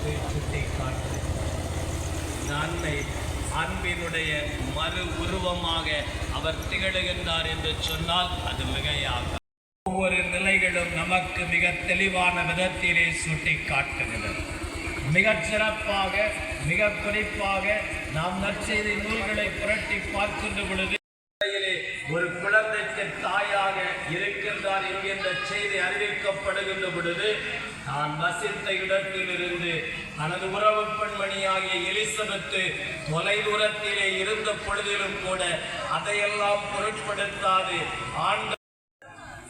நமக்கு சுட்டிக்காட்டு. இந்த அன்னை அன்பினுடைய மறு உருவமாக அவர் திகழ்கின்றார் என்று சொன்னால் அது மிகையாக. ஒவ்வொரு நிலைகளும் நமக்கு மிக தெளிவான விதத்திலே சுட்டிக்காட்டுகிறது. மிக சிறப்பாக மிக குறிப்பாக நாம் நற்செய்தி நூல்களை புரட்டி பார்க்கின்ற பொழுது ஒரு குழந்தைக்கு தாயாக இருக்கின்றார் என்கின்ற செய்தி அறிவிக்கப்படுகின்ற பொழுது நான் வசித்த இடத்திலிருந்து தனது உறவு பெண்மணியாகிய எலிசபெத்து தொலைதூரத்திலே இருந்த பொழுதிலும் கூட அதையெல்லாம் பொருட்படுத்தாது ஆண்டு.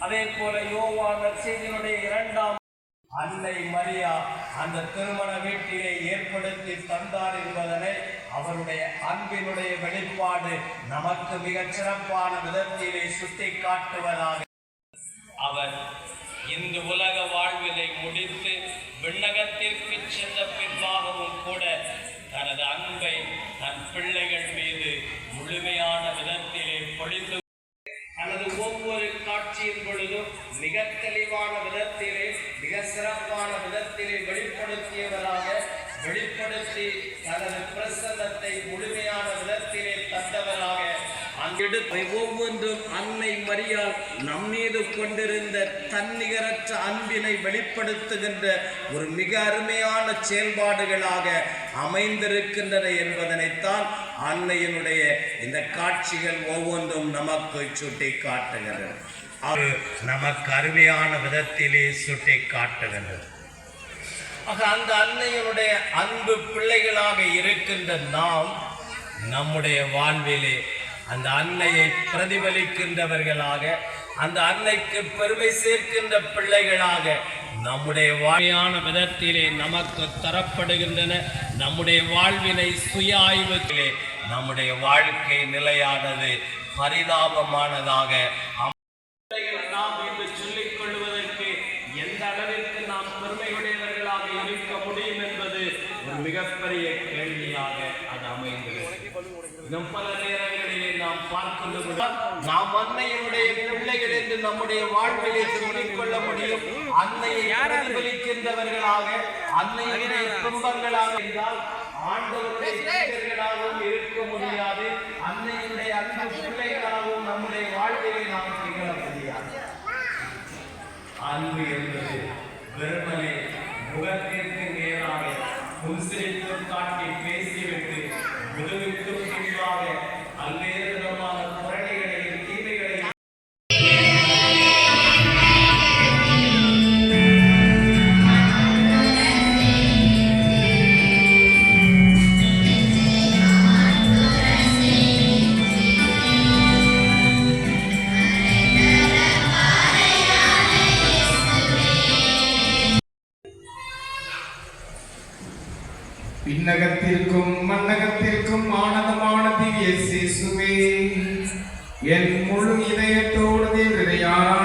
அதே போல யோவான் நற்செய்தியினுடைய 2ஆம் அன்னை மரியா அந்த திருமண வீட்டிலே ஏற்படுத்தி தந்தார் என்பதனை அவருடைய அன்பினுடைய வெளிப்பாடு நமக்கு மிகச் சிறப்பான விதத்திலே சுட்டி காட்டுவதாக. அவர் இந்த உலக வாழ்விலை முடித்து விண்ணகத்திற்கு சென்ற பின்பாகவும் கூட தனது அன்பை தன் பிள்ளைகள் மீது முழுமையான விதத்திலே பொழிந்து தனது ஒவ்வொரு காட்சியின் பொழுதும் மிக தெளிவான விதத்திலே மிக சிறப்பான விதத்திலே வெளிப்படுத்தி தனது பிரசன்னத்தை முழுமையான விதத்திலே தந்தவராக அங்கெடுத்து ஒவ்வொன்றும் அன்னை மரியாள் நம்மீது கொண்டிருந்த தன்னிகரற்ற அன்பினை வெளிப்படுத்துகின்ற ஒரு மிக அருமையான செயல்பாடுகளாக அமைந்திருக்கின்றன என்பதனைத்தான் அன்னையினுடைய இந்த காட்சிகள் ஒவ்வொன்றும் நமக்கு சுட்டி காட்டுகிறது. அது நமக்கு அருமையான விதத்திலே சுட்டி காட்டுகிறது. அந்த அன்னையினுடைய அன்பு பிள்ளைகளாக இருக்கின்ற நாம் நம்முடைய வாழ்விலே அந்த அன்னையை பிரதிபலிக்கின்றவர்களாக, அந்த அன்னைக்கு பெருமை சேர்க்கின்ற பிள்ளைகளாக நம்முடைய வாழ்வையான விதத்திலே நமக்கு தரப்படுகின்றன. நம்முடைய வாழ்வினை சுய ஆய்வுகளே நம்முடைய வாழ்க்கை நிலையானது பரிதாபமானதாக நாம் என்று சொல்லிக் கொள்வதற்கு எந்த அளவிற்கு நாம் பெருமையுடையவர்களாக இருக்க முடியும் என்பது ஒரு மிகப்பெரிய கேள்வியாக அது அமைந்துள்ளது. இன்னும் பல நேரங்களிலே நாம் பார்க்கின்ற நாம் அன்னையினுடைய பிள்ளைகள் என்று நம்முடைய வாழ்விலே சொல்லிக் கொள்ள முடியும். அன்னையை பிரதிபலிக்கின்றவர்களாக, அன்னையினுடைய துன்பங்களாக இருந்தால் ஆண்டவருடைய பிள்ளைகளாகவும் இருக்க முடியாது. அன்னையினுடைய அன்பு பிள்ளைகளாகவும் நம்முடைய வாழ்விலே நாம் திகழ முடியாது. அன்பு என்பது வெறுமனே முகத்திற்கு நேராக புன்சிரிப்பு காட்டி பேசிவிட்டு முதுகுக்கு பின்பாக பல்வேறு விதமான புரணிகளையும் தீமைகளையும் விண்ணகத்திற்கும் மண்ணகத்திற்கும் ஆனந்தமான திவ்ய இயேசுவே, என் முழு இதயத்தோடு தேவரையாரா